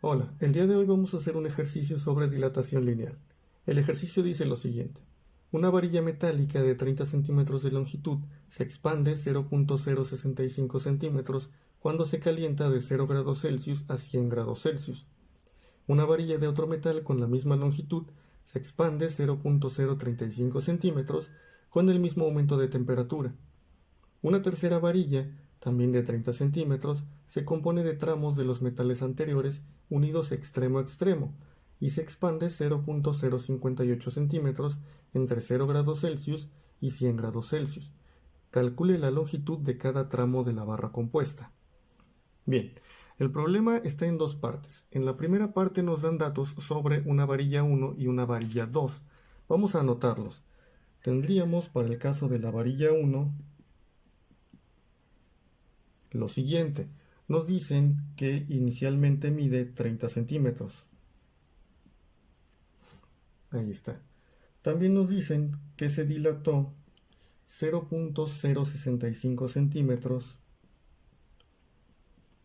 Hola, el día de hoy vamos a hacer un ejercicio sobre dilatación lineal. El ejercicio dice lo siguiente. Una varilla metálica de 30 centímetros de longitud se expande 0.065 centímetros cuando se calienta de 0 grados Celsius a 100 grados Celsius. Una varilla de otro metal con la misma longitud se expande 0.035 centímetros con el mismo aumento de temperatura. Una tercera varilla, también de 30 centímetros, se compone de tramos de los metales anteriores unidos extremo a extremo y se expande 0.058 centímetros entre 0 grados Celsius y 100 grados Celsius. Calcule la longitud de cada tramo de la barra compuesta. Bien, el problema está en dos partes. En la primera parte nos dan datos sobre una varilla 1 y una varilla 2. Vamos a anotarlos. Tendríamos para el caso de la varilla 1 lo siguiente. Nos dicen que inicialmente mide 30 centímetros. Ahí está. También nos dicen que se dilató 0.065 centímetros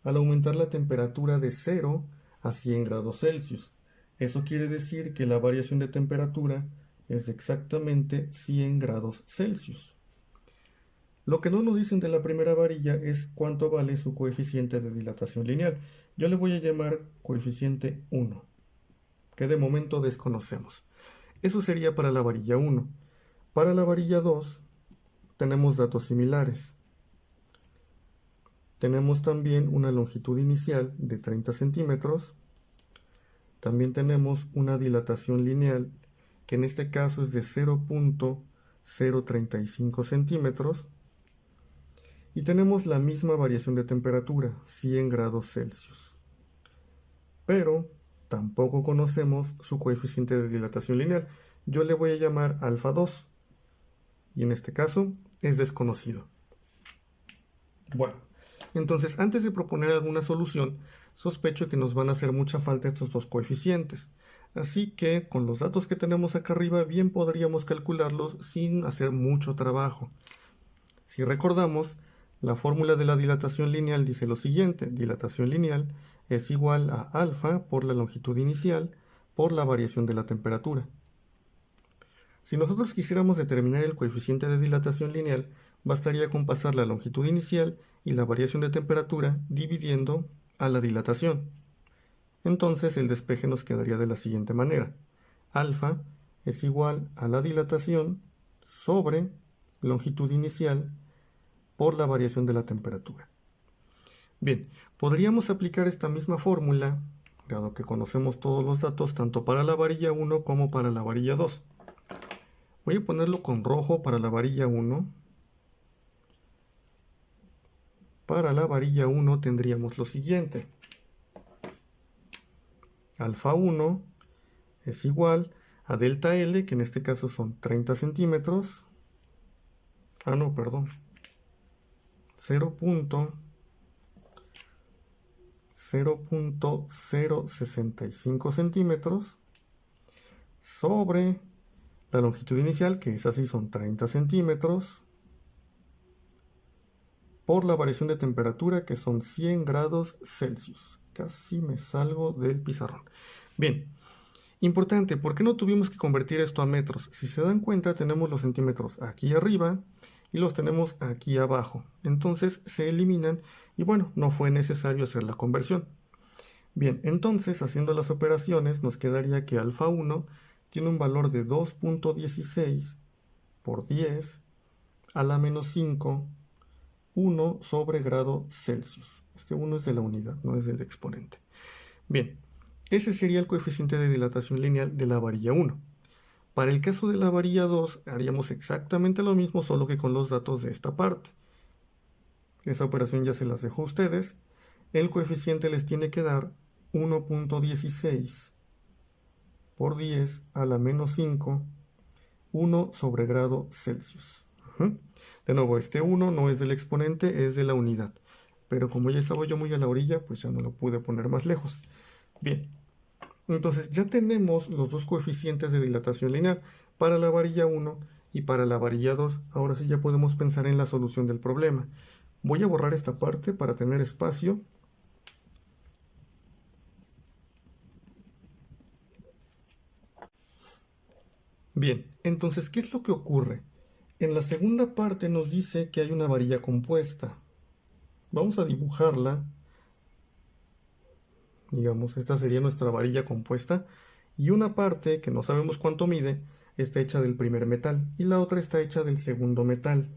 al aumentar la temperatura de 0 a 100 grados Celsius. Eso quiere decir que la variación de temperatura es de exactamente 100 grados Celsius. Lo que no nos dicen de la primera varilla es cuánto vale su coeficiente de dilatación lineal. Yo le voy a llamar coeficiente 1, que de momento desconocemos. Eso sería para la varilla 1. Para la varilla 2 tenemos datos similares. Tenemos también una longitud inicial de 30 centímetros. También tenemos una dilatación lineal, que en este caso es de 0.035 centímetros. Y tenemos la misma variación de temperatura, 100 grados Celsius. Pero tampoco conocemos su coeficiente de dilatación lineal. Yo le voy a llamar alfa 2. Y en este caso es desconocido. Bueno, entonces antes de proponer alguna solución, sospecho que nos van a hacer mucha falta estos dos coeficientes. Así que con los datos que tenemos acá arriba, bien podríamos calcularlos sin hacer mucho trabajo. Si recordamos, la fórmula de la dilatación lineal dice lo siguiente: dilatación lineal es igual a alfa por la longitud inicial por la variación de la temperatura. Si nosotros quisiéramos determinar el coeficiente de dilatación lineal, bastaría con pasar la longitud inicial y la variación de temperatura dividiendo a la dilatación. Entonces el despeje nos quedaría de la siguiente manera: alfa es igual a la dilatación sobre longitud inicial por la variación de la temperatura. Bien, podríamos aplicar esta misma fórmula, dado que conocemos todos los datos, tanto para la varilla 1 como para la varilla 2. Voy a ponerlo con rojo para la varilla 1. Para la varilla 1 tendríamos lo siguiente. Alfa 1 es igual a delta L, que en este caso son 30 centímetros. 0.065 centímetros sobre la longitud inicial, que es así, son 30 centímetros, por la variación de temperatura, que son 100 grados Celsius. Casi me salgo del pizarrón. Bien, importante, ¿por qué no tuvimos que convertir esto a metros? Si se dan cuenta, tenemos los centímetros aquí arriba y los tenemos aquí abajo. Entonces se eliminan y bueno, no fue necesario hacer la conversión. Bien, entonces haciendo las operaciones nos quedaría que alfa 1 tiene un valor de 2.16 por 10 a la menos 5, 1 sobre grado Celsius. Este 1 es de la unidad, no es del exponente. Bien, ese sería el coeficiente de dilatación lineal de la varilla 1. Para el caso de la varilla 2 haríamos exactamente lo mismo, solo que con los datos de esta parte. Esa operación ya se las dejo a ustedes. El coeficiente les tiene que dar 1.16 por 10 a la menos 5, 1 sobre grado Celsius. De nuevo, este 1 no es del exponente, es de la unidad. Pero como ya estaba yo muy a la orilla, pues ya no lo pude poner más lejos. Bien, entonces ya tenemos los dos coeficientes de dilatación lineal para la varilla 1 y para la varilla 2. Ahora sí ya podemos pensar en la solución del problema. Voy a borrar esta parte para tener espacio. Bien, entonces, ¿qué es lo que ocurre? En la segunda parte nos dice que hay una varilla compuesta. Vamos a dibujarla. Digamos, esta sería nuestra varilla compuesta. Y una parte, que no sabemos cuánto mide, está hecha del primer metal. Y la otra está hecha del segundo metal.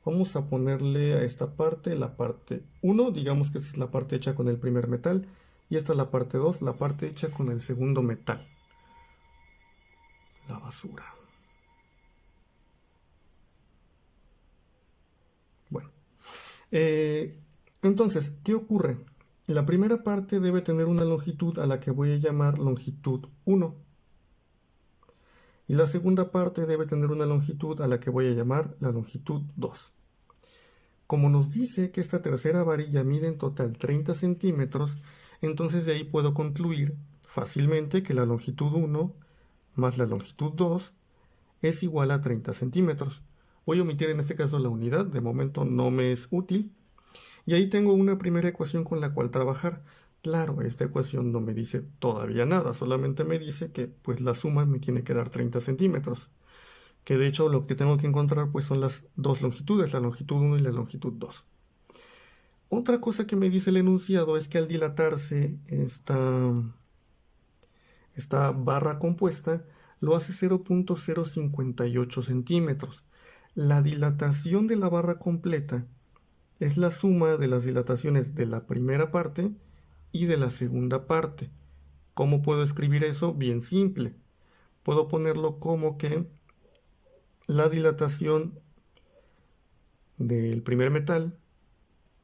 Vamos a ponerle a esta parte la parte 1. Digamos que esta es la parte hecha con el primer metal. Y esta es la parte 2, la parte hecha con el segundo metal. La basura. Bueno. Entonces, ¿qué ocurre? La primera parte debe tener una longitud a la que voy a llamar longitud 1. Y la segunda parte debe tener una longitud a la que voy a llamar la longitud 2. Como nos dice que esta tercera varilla mide en total 30 centímetros, entonces de ahí puedo concluir fácilmente que la longitud 1 más la longitud 2 es igual a 30 centímetros. Voy a omitir en este caso la unidad, de momento no me es útil. Y ahí tengo una primera ecuación con la cual trabajar. Claro, esta ecuación no me dice todavía nada, solamente me dice que pues la suma me tiene que dar 30 centímetros. Que de hecho lo que tengo que encontrar pues son las dos longitudes, la longitud 1 y la longitud 2. Otra cosa que me dice el enunciado es que al dilatarse esta barra compuesta lo hace 0.058 centímetros. La dilatación de la barra completa es la suma de las dilataciones de la primera parte y de la segunda parte. ¿Cómo puedo escribir eso? Bien simple. Puedo ponerlo como que la dilatación del primer metal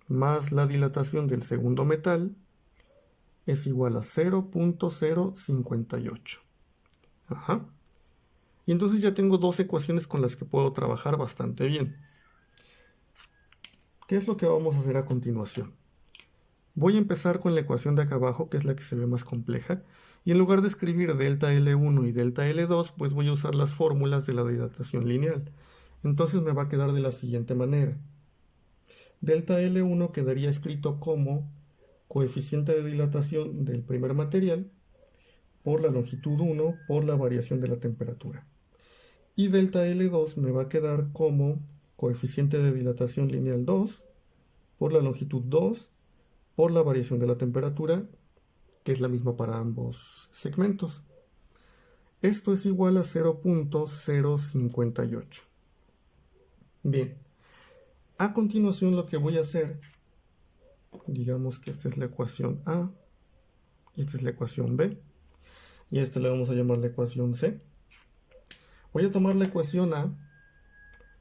más la dilatación del segundo metal es igual a 0.058. Ajá. Y entonces ya tengo dos ecuaciones con las que puedo trabajar bastante bien. ¿Qué es lo que vamos a hacer a continuación? Voy a empezar con la ecuación de acá abajo, que es la que se ve más compleja, y en lugar de escribir delta L1 y delta L2, pues voy a usar las fórmulas de la dilatación lineal. Entonces me va a quedar de la siguiente manera. Delta L1 quedaría escrito como coeficiente de dilatación del primer material por la longitud 1 por la variación de la temperatura. Y delta L2 me va a quedar como coeficiente de dilatación lineal 2 por la longitud 2 por la variación de la temperatura, que es la misma para ambos segmentos. Esto es igual a 0.058. Bien, a continuación lo que voy a hacer, digamos que esta es la ecuación A, y esta es la ecuación B, y a esta le vamos a llamar la ecuación C. Voy a tomar la ecuación A,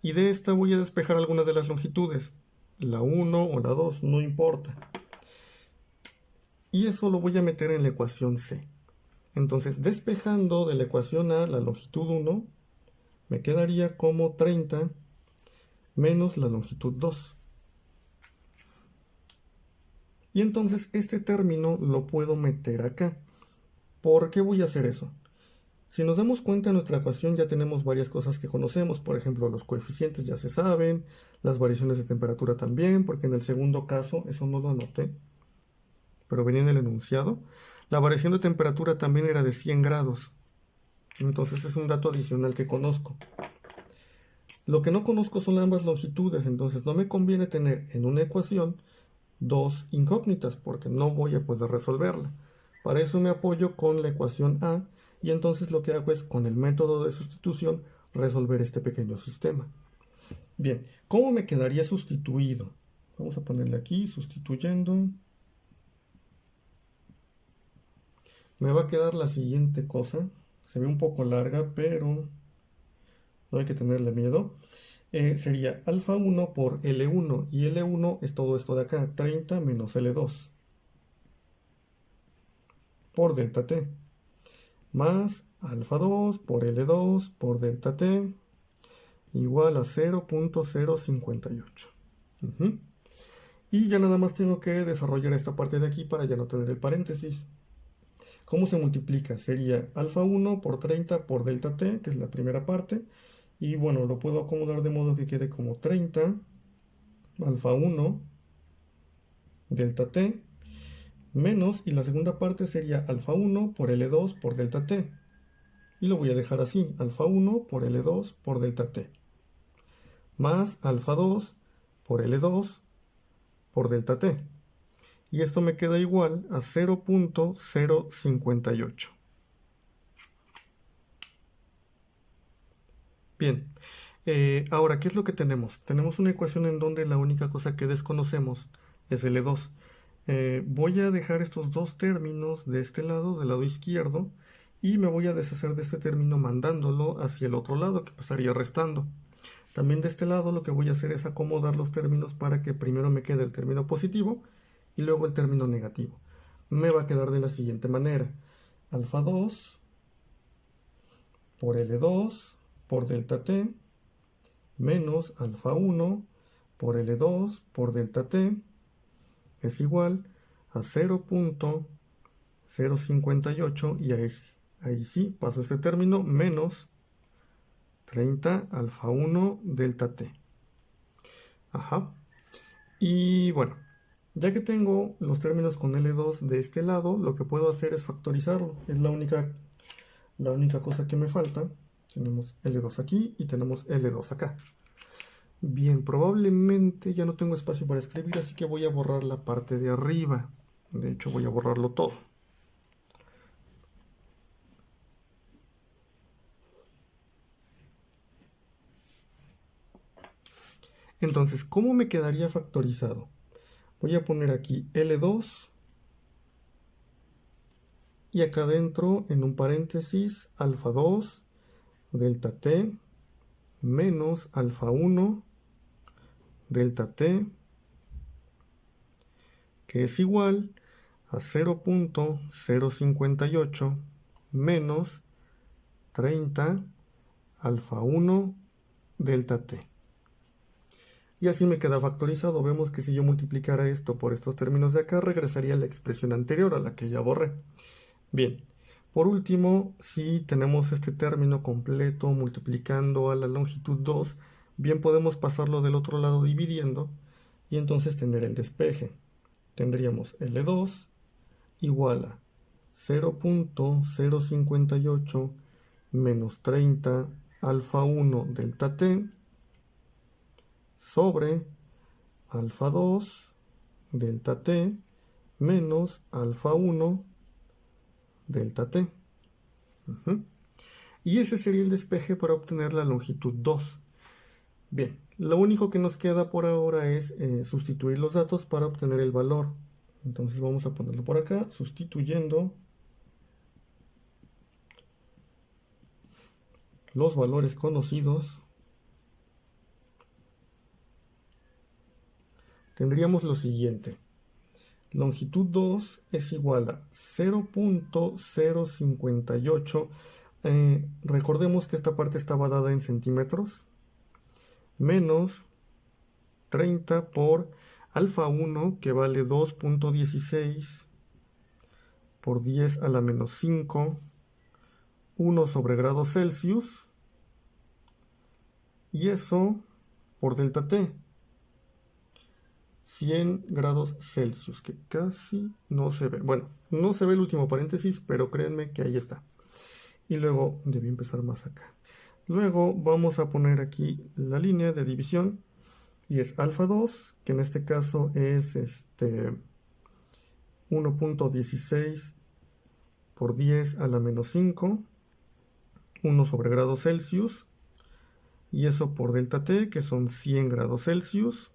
y de esta voy a despejar alguna de las longitudes, la 1 o la 2, no importa. Y eso lo voy a meter en la ecuación C. Entonces, despejando de la ecuación A la longitud 1, me quedaría como 30 menos la longitud 2. Y entonces este término lo puedo meter acá. ¿Por qué voy a hacer eso? Si nos damos cuenta en nuestra ecuación ya tenemos varias cosas que conocemos. Por ejemplo, los coeficientes ya se saben, las variaciones de temperatura también, porque en el segundo caso, eso no lo anoté, pero venía en el enunciado, la variación de temperatura también era de 100 grados. Entonces es un dato adicional que conozco. Lo que no conozco son ambas longitudes, entonces no me conviene tener en una ecuación dos incógnitas porque no voy a poder resolverla. Para eso me apoyo con la ecuación A y entonces lo que hago es con el método de sustitución resolver este pequeño sistema. Bien, ¿cómo me quedaría sustituido? Vamos a ponerle aquí, sustituyendo. Me va a quedar la siguiente cosa. Se ve un poco larga, pero no hay que tenerle miedo. Sería alfa 1 por L1 y L1 es todo esto de acá, 30 menos L2 por delta T más alfa 2 por L2 por delta T igual a 0.058. Y ya nada más tengo que desarrollar esta parte de aquí para ya no tener el paréntesis. ¿Cómo se multiplica? Sería alfa 1 por 30 por delta T, que es la primera parte. Y bueno, lo puedo acomodar de modo que quede como 30 alfa 1 delta T menos, y la segunda parte sería alfa 1 por L2 por delta T. y lo voy a dejar así, alfa 1 por L2 por delta T, más alfa 2 por L2 por delta T. Y esto me queda igual a 0.058. Bien, ahora, ¿qué es lo que tenemos? Tenemos una ecuación en donde la única cosa que desconocemos es L2. Voy a dejar estos dos términos de este lado, del lado izquierdo, y me voy a deshacer de este término mandándolo hacia el otro lado, que pasaría restando. También de este lado lo que voy a hacer es acomodar los términos para que primero me quede el término positivo y luego el término negativo. Me va a quedar de la siguiente manera. Alfa 2 por L2 por delta T menos alfa 1 por L2 por delta T es igual a 0.058 y ahí sí paso este término menos 30 alfa 1 delta T. Ajá. Y bueno, ya que tengo los términos con L2 de este lado, lo que puedo hacer es factorizarlo. Es la única cosa que me falta. Tenemos L2 aquí y tenemos L2 acá. Bien, probablemente ya no tengo espacio para escribir, así que voy a borrar la parte de arriba. De hecho, voy a borrarlo todo. Entonces, ¿cómo me quedaría factorizado? Voy a poner aquí L2 y acá adentro en un paréntesis alfa 2 delta T menos alfa 1 delta T, que es igual a 0.058 menos 30 alfa 1 delta T. Y así me queda factorizado. Vemos que si yo multiplicara esto por estos términos de acá, regresaría a la expresión anterior a la que ya borré. Bien, por último, si tenemos este término completo multiplicando a la longitud 2, bien podemos pasarlo del otro lado dividiendo y entonces tener el despeje. Tendríamos L2 igual a 0.058 menos 30 alfa 1 delta T sobre alfa 2 delta T menos alfa 1 delta T. Y ese sería el despeje para obtener la longitud 2. Bien, lo único que nos queda por ahora es sustituir los datos para obtener el valor. Entonces vamos a ponerlo por acá, sustituyendo los valores conocidos. Tendríamos lo siguiente. Longitud 2 es igual a 0.058. Recordemos que esta parte estaba dada en centímetros. Menos 30 por alfa 1, que vale 2.16 por 10 a la menos 5, 1 sobre grados Celsius, y eso por delta T, 100 grados Celsius, que casi no se ve. Bueno, no se ve el último paréntesis, pero créanme que ahí está. Y luego, debí empezar más acá. Luego vamos a poner aquí la línea de división, y es alfa 2, que en este caso es 1.16 por 10 a la menos 5, 1 sobre grados Celsius, y eso por delta T, que son 100 grados Celsius,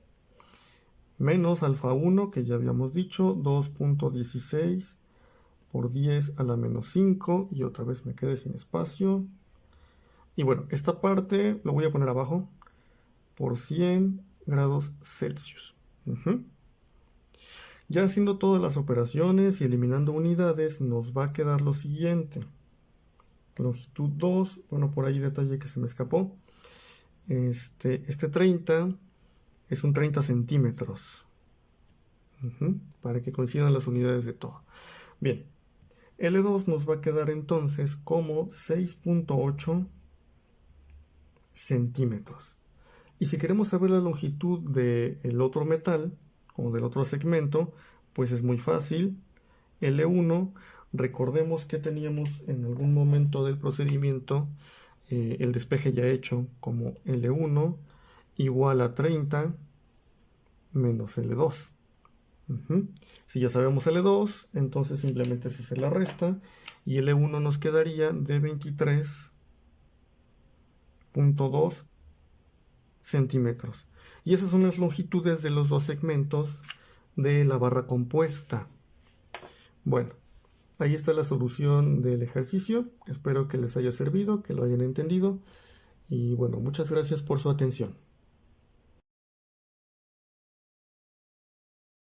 menos alfa 1, que ya habíamos dicho, 2.16 por 10 a la menos 5, y otra vez me quedé sin espacio. Y bueno, esta parte lo voy a poner abajo, por 100 grados Celsius. Ya haciendo todas las operaciones y eliminando unidades, nos va a quedar lo siguiente. Longitud 2, bueno, por ahí detalle que se me escapó. Este 30 es un 30 centímetros. Para que coincidan las unidades de todo. Bien, L2 nos va a quedar entonces como 6.8 centímetros. Y si queremos saber la longitud del otro metal, o del otro segmento, pues es muy fácil. L1 Recordemos que teníamos en algún momento del procedimiento el despeje ya hecho como L1 igual a 30 menos L2. Si ya sabemos L2, entonces simplemente se hace la resta y L1 nos quedaría de 23.2 centímetros. Y esas son las longitudes de los dos segmentos de la barra compuesta. Bueno, ahí está la solución del ejercicio. Espero que les haya servido, que lo hayan entendido. Y bueno, muchas gracias por su atención.